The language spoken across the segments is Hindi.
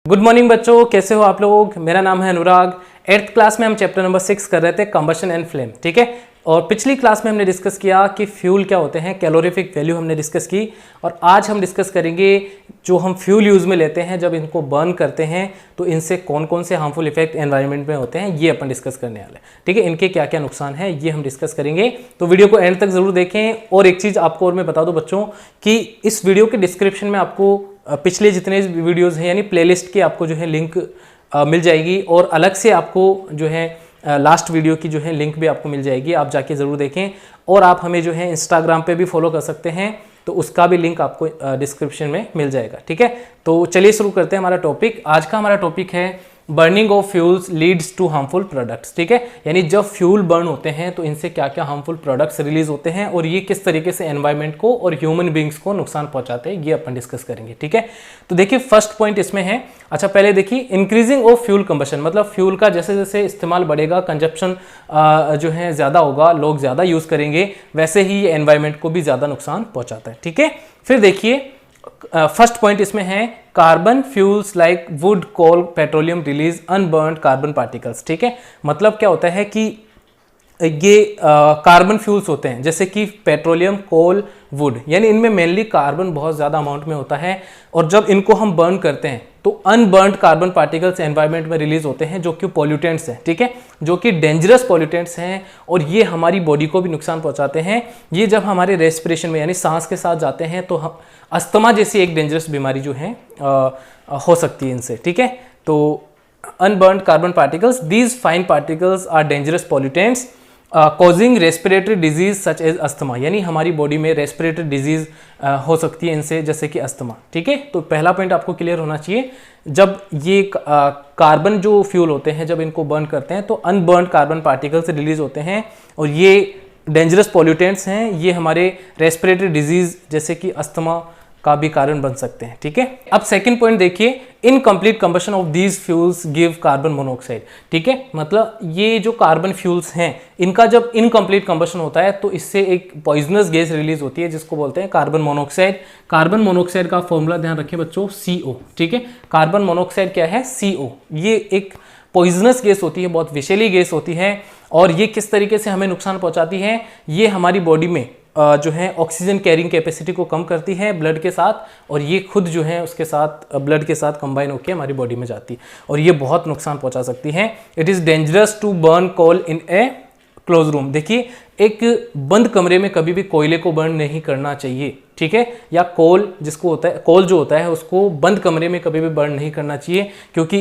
गुड मॉर्निंग बच्चों, कैसे हो आप लोग। मेरा नाम है अनुराग। 8th क्लास में हम चैप्टर नंबर 6 कर रहे थे, कंबशन एंड फ्लेम। ठीक है, और पिछली क्लास में हमने डिस्कस किया कि फ्यूल क्या होते हैं, कैलोरीफिक वैल्यू हमने डिस्कस की। और आज हम डिस्कस करेंगे जो हम फ्यूल यूज़ में लेते हैं, जब इनको बर्न करते हैं तो इनसे कौन कौन से हार्मफुल इफेक्ट एनवायरनमेंट में होते हैं, ये अपन डिस्कस करने वाले हैं। ठीक है, इनके क्या क्या नुकसान है ये हम डिस्कस करेंगे, तो वीडियो को एंड तक जरूर देखें। और एक चीज़ आपको और मैं बता दूं बच्चों कि इस वीडियो के डिस्क्रिप्शन में आपको पिछले जितने वीडियोज़ हैं यानी प्लेलिस्ट की आपको जो है लिंक मिल जाएगी, और अलग से आपको जो है लास्ट वीडियो की जो है लिंक भी आपको मिल जाएगी, आप जाके ज़रूर देखें। और आप हमें जो है इंस्टाग्राम पे भी फॉलो कर सकते हैं, तो उसका भी लिंक आपको डिस्क्रिप्शन में मिल जाएगा। ठीक है, तो चलिए शुरू करते हैं हमारा टॉपिक। आज का हमारा टॉपिक है burning of fuels leads to harmful products. ठीक है, यानी जब फ्यूल बर्न होते हैं तो इनसे क्या क्या हार्मफुल प्रोडक्ट्स रिलीज होते हैं और ये किस तरीके से एनवायरनमेंट को और ह्यूमन बींग्स को नुकसान पहुंचाते हैं, ये अपन डिस्कस करेंगे। ठीक है, तो देखिए फर्स्ट पॉइंट इसमें है, अच्छा पहले देखिए इंक्रीजिंग ऑफ फ्यूल कंबशन, मतलब फ्यूल का जैसे जैसे इस्तेमाल बढ़ेगा, कंजप्शन जो है ज़्यादा होगा, लोग ज़्यादा यूज़ करेंगे, वैसे ही ये एनवायरनमेंट को भी ज़्यादा नुकसान पहुँचाता है। ठीक है, फिर देखिए फर्स्ट पॉइंट इसमें है carbon fuels like wood coal petroleum release unburned carbon particles. ठीक है, मतलब क्या होता है कि ये कार्बन फ्यूल्स होते हैं जैसे कि पेट्रोलियम, कोल, वुड, यानी इनमें मेनली कार्बन बहुत ज़्यादा अमाउंट में होता है, और जब इनको हम बर्न करते हैं तो अनबर्न्ड कार्बन पार्टिकल्स एनवायरनमेंट में रिलीज होते हैं जो कि पॉल्यूटेंट्स हैं। ठीक है, जो कि डेंजरस पॉल्यूटेंट्स हैं और ये हमारी बॉडी को भी नुकसान पहुंचाते हैं। ये जब हमारे रेस्पिरेशन में यानी सांस के साथ जाते हैं तो हम अस्थमा जैसी एक डेंजरस बीमारी जो है हो सकती है इनसे। ठीक है, तो unburned carbon particles, these fine particles are dangerous pollutants causing respiratory disease such as asthma, यानी हमारी बॉडी में रेस्पिरेटरी डिजीज हो सकती है इनसे, जैसे कि अस्थमा। ठीक है, तो पहला पॉइंट आपको क्लियर होना चाहिए, जब ये कार्बन जो फ्यूल होते हैं जब इनको बर्न करते हैं तो अनबर्न्ड कार्बन पार्टिकल्स रिलीज होते हैं और ये डेंजरस पॉल्यूटेंट्स हैं, ये हमारे रेस्पिरेटरी डिजीज जैसे कि अस्थमा का भी कारण बन सकते हैं। ठीक है, अब सेकंड पॉइंट देखिए, incomplete combustion of these fuels give carbon monoxide. ठीक है, मतलब ये जो कार्बन फ्यूल्स हैं इनका जब इनकम्प्लीट कंबशन होता है तो इससे एक पॉइजनस गैस रिलीज होती है जिसको बोलते हैं कार्बन मोनोऑक्साइड। कार्बन मोनोऑक्साइड का फॉर्मूला ध्यान रखें बच्चों, CO। ठीक है, कार्बन मोनोऑक्साइड क्या है, CO। ये एक पॉइजनस गैस होती है, बहुत विषैली गैस होती है, और ये किस तरीके से हमें नुकसान पहुंचाती है, ये हमारी बॉडी में जो है ऑक्सीजन कैरिंग कैपेसिटी को कम करती है ब्लड के साथ, और ये खुद जो है उसके साथ ब्लड के साथ कंबाइन होकर हमारी बॉडी में जाती है और ये बहुत नुकसान पहुंचा सकती है। It is dangerous to burn coal in a close room. देखिए एक बंद कमरे में कभी भी कोयले को बर्न नहीं करना चाहिए। ठीक है, या कोल जिसको होता है, कोल जो होता है उसको बंद कमरे में कभी भी बर्न नहीं करना चाहिए, क्योंकि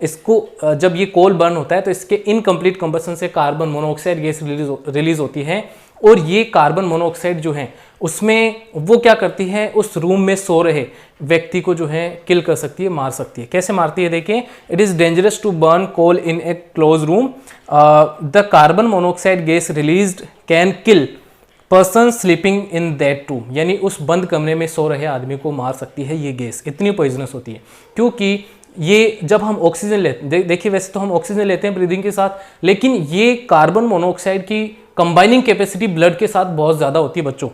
इसको जब ये कोल बर्न होता है तो इसके इनकम्प्लीट कंबशन से कार्बन मोनोऑक्साइड गैस रिलीज होती है, और ये कार्बन मोनोऑक्साइड जो है उसमें वो क्या करती है, उस रूम में सो रहे व्यक्ति को जो है किल कर सकती है, मार सकती है। कैसे मारती है देखिए, it is dangerous to burn coal in a close room, the carbon monoxide gas released can kill person sleeping in that room, यानी उस बंद कमरे में सो रहे आदमी को मार सकती है ये गैस, इतनी पॉइजनस होती है। क्योंकि ये जब हम ऑक्सीजन लेते हैं, देखिए वैसे तो हम ऑक्सीजन लेते हैं ब्रीदिंग के साथ, लेकिन ये कार्बन मोनोऑक्साइड की कंबाइनिंग कैपेसिटी ब्लड के साथ बहुत ज़्यादा होती है बच्चों।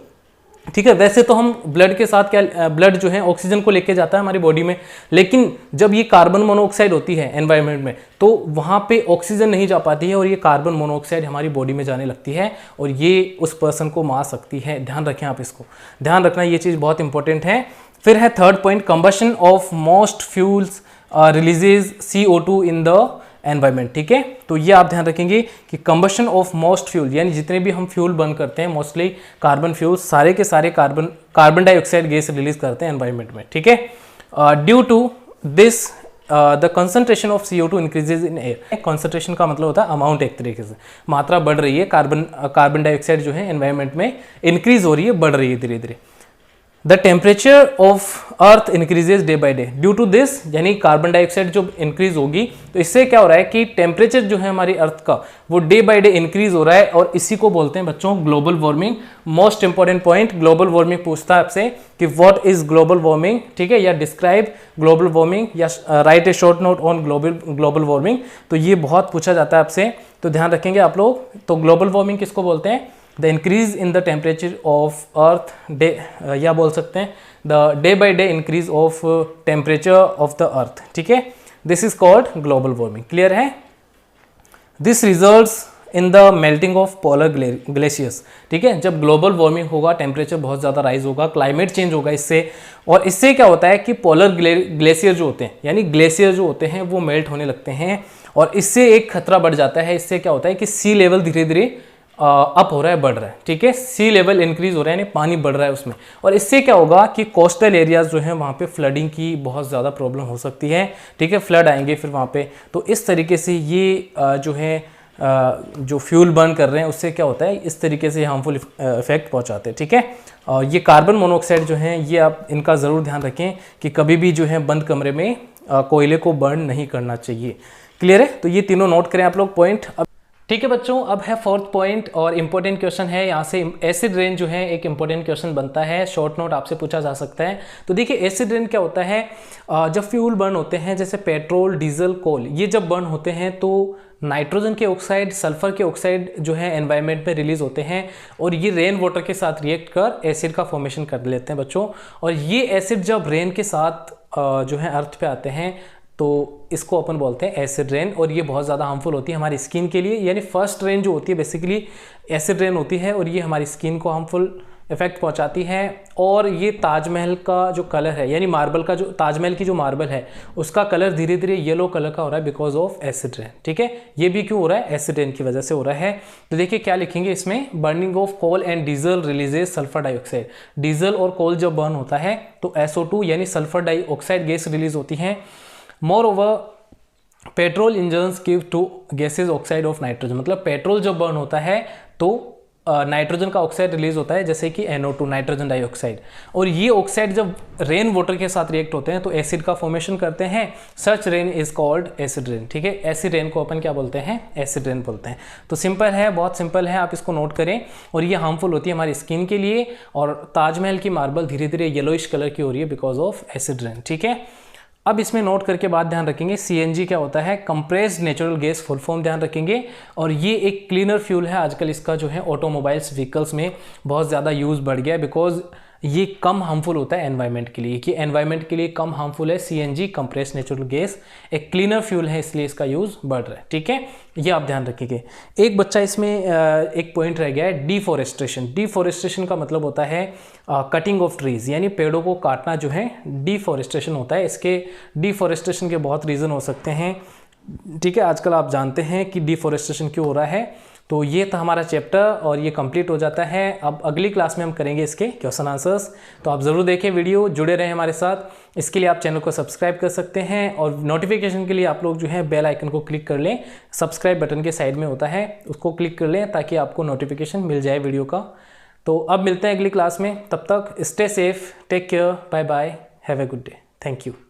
ठीक है, वैसे तो हम ब्लड के साथ क्या, ब्लड जो है ऑक्सीजन को लेके जाता है हमारी बॉडी में, लेकिन जब ये कार्बन मोनोऑक्साइड होती है एनवायरनमेंट में तो वहाँ पे ऑक्सीजन नहीं जा पाती है और ये कार्बन मोनोऑक्साइड हमारी बॉडी में जाने लगती है और ये उस पर्सन को मार सकती है। ध्यान रखें, आप इसको ध्यान रखना, ये चीज़ बहुत इंपॉर्टेंट है। फिर है third point, combustion of most fuels releases CO2 in the environment. ठीक है, तो ये आप ध्यान रखेंगे कि कंबशन ऑफ मोस्ट फ्यूल, यानी जितने भी हम फ्यूल बर्न करते हैं मोस्टली कार्बन फ्यूल, सारे के सारे कार्बन डाइऑक्साइड गैस रिलीज करते हैं एनवायरमेंट में। ठीक है, due to this the concentration of CO2 increases in air. Concentration का मतलब होता है अमाउंट, एक तरीके से मात्रा बढ़ रही है, कार्बन डाइऑक्साइड जो है एनवायरमेंट में इंक्रीज हो रही है, बढ़ रही है धीरे धीरे। The temperature of earth increases day by day due to this, यानी कार्बन डाइऑक्साइड जो इंक्रीज होगी तो इससे क्या हो रहा है कि टेम्परेचर जो है हमारी अर्थ का वो डे बाई डे इंक्रीज हो रहा है, और इसी को बोलते हैं बच्चों global warming. Most important point, global warming पूछता है आपसे कि व्हाट इज ग्लोबल वार्मिंग। ठीक है, या डिस्क्राइब ग्लोबल वार्मिंग, या right A short note on global warming, तो ये बहुत पूछा जाता है आपसे, तो ध्यान रखेंगे आप लोग। तो ग्लोबल वार्मिंग किसको बोलते हैं, the increase in the temperature of earth day, या बोल सकते हैं the day by day increase of temperature of the earth, ठीक है, this is called global warming. Clear है? This results in the melting of polar glaciers, ठीक है, जब ग्लोबल वार्मिंग होगा, टेम्परेचर बहुत ज़्यादा राइज होगा, क्लाइमेट चेंज होगा इससे, और इससे क्या होता है कि पोलर ग्लेशियर जो होते हैं, यानी ग्लेशियर जो होते हैं वो मेल्ट होने लगते हैं, और इससे एक खतरा बढ़ जाता है। इससे क्या होता है कि सी लेवल धीरे धीरे अप हो रहा है, बढ़ रहा है, ठीक है, सी लेवल इंक्रीज हो रहा है, यानी पानी बढ़ रहा है उसमें, और इससे क्या होगा कि कोस्टल एरियाज जो है वहाँ पे फ्लडिंग की बहुत ज़्यादा प्रॉब्लम हो सकती है, ठीक है, फ्लड आएंगे फिर वहाँ पे। तो इस तरीके से ये जो है जो फ्यूल बर्न कर रहे हैं उससे क्या होता है, इस तरीके से हार्मफुल इफेक्ट पहुंचाते हैं, ठीक है। और ये कार्बन मोनोऑक्साइड जो है ये आप इनका ज़रूर ध्यान रखें कि कभी भी जो है बंद कमरे में कोयले को बर्न नहीं करना चाहिए। क्लियर है? तो ये तीनों नोट करें आप लोग पॉइंट। अब ठीक है बच्चों, अब है फोर्थ पॉइंट और इम्पोर्टेंट क्वेश्चन है। यहाँ से एसिड रेन जो है एक इम्पोर्टेंट क्वेश्चन बनता है, शॉर्ट नोट आपसे पूछा जा सकता है। तो देखिए एसिड रेन क्या होता है, जब फ्यूल बर्न होते हैं जैसे पेट्रोल, डीजल, कोल, ये जब बर्न होते हैं तो नाइट्रोजन के ऑक्साइड, सल्फर के ऑक्साइड जो है एनवायरनमेंट में रिलीज होते हैं, और ये रेन वाटर के साथ रिएक्ट कर एसिड का फॉर्मेशन कर लेते हैं बच्चों। और ये एसिड जब रेन के साथ जो है अर्थ पे आते हैं तो इसको अपन बोलते हैं एसिड रेन, और ये बहुत ज़्यादा हार्मफुल होती है हमारी स्किन के लिए। यानी फर्स्ट रेन जो होती है बेसिकली एसिड रेन होती है, और ये हमारी स्किन को हार्मफुल इफेक्ट पहुंचाती है। और ये ताजमहल का जो कलर है, यानी मार्बल का जो ताजमहल की जो मार्बल है उसका कलर धीरे धीरे येलो कलर का हो रहा है बिकॉज ऑफ एसिड रेन, ठीक है। ये भी क्यों हो रहा है, एसिड रेन की वजह से हो रहा है। तो देखिए क्या लिखेंगे इसमें, burning of coal and diesel releases sulphur dioxide. Diesel और कोल जब बर्न होता है तो SO2 यानी सल्फर डाइऑक्साइड गैस रिलीज होती है। Moreover petrol engines give to gases oxide of nitrogen, मतलब पेट्रोल जब बर्न होता है तो नाइट्रोजन का ऑक्साइड रिलीज होता है जैसे कि NO2 नाइट्रोजन डाइऑक्साइड, और ये ऑक्साइड जब रेन वाटर के साथ रिएक्ट होते हैं तो एसिड का फॉर्मेशन करते हैं। Such rain is called acid rain, ठीक है। एसिड रेन को अपन क्या बोलते हैं, एसिड रेन बोलते हैं। तो सिंपल है, बहुत सिंपल है, आप इसको नोट करें। और ये हार्मफुल होती है हमारी स्किन के लिए, और ताजमहल की मार्बल धीरे धीरे येलोइश कलर की हो रही है बिकॉज ऑफ एसिड रेन, ठीक है। अब इसमें नोट करके बात ध्यान रखेंगे, CNG क्या होता है, compressed natural gas full form ध्यान रखेंगे। और ये एक क्लीनर फ्यूल है, आजकल इसका जो है ऑटोमोबाइल्स व्हीकल्स में बहुत ज़्यादा यूज़ बढ़ गया है बिकॉज ये कम हार्मफुल होता है एनवायरनमेंट के लिए, कि एनवायरनमेंट के लिए कम हार्मफुल है। CNG कंप्रेस्ड नेचुरल गैस एक क्लीनर फ्यूल है, इसलिए इसका यूज़ बढ़ रहा है, ठीक है। ये आप ध्यान रखिए। एक बच्चा इसमें एक पॉइंट रह गया है, डिफॉरेस्टेशन। डिफॉरेस्टेशन का मतलब होता है कटिंग ऑफ ट्रीज, यानी पेड़ों को काटना जो है डिफॉरेस्टेशन होता है। इसके डिफॉरेस्टेशन के बहुत रीज़न हो सकते हैं, ठीक है। आजकल आप जानते हैं कि डिफॉरेस्टेशन क्यों हो रहा है। तो ये था हमारा चैप्टर और ये कंप्लीट हो जाता है। अब अगली क्लास में हम करेंगे इसके क्वेश्चन आंसर्स, तो आप ज़रूर देखें वीडियो, जुड़े रहें हमारे साथ। इसके लिए आप चैनल को सब्सक्राइब कर सकते हैं, और नोटिफिकेशन के लिए आप लोग जो है बेल आइकन को क्लिक कर लें, सब्सक्राइब बटन के साइड में होता है, उसको क्लिक कर लें ताकि आपको नोटिफिकेशन मिल जाए वीडियो का। तो अब मिलते हैं अगली क्लास में, तब तक stay safe, take care, bye bye, have a good day, thank you.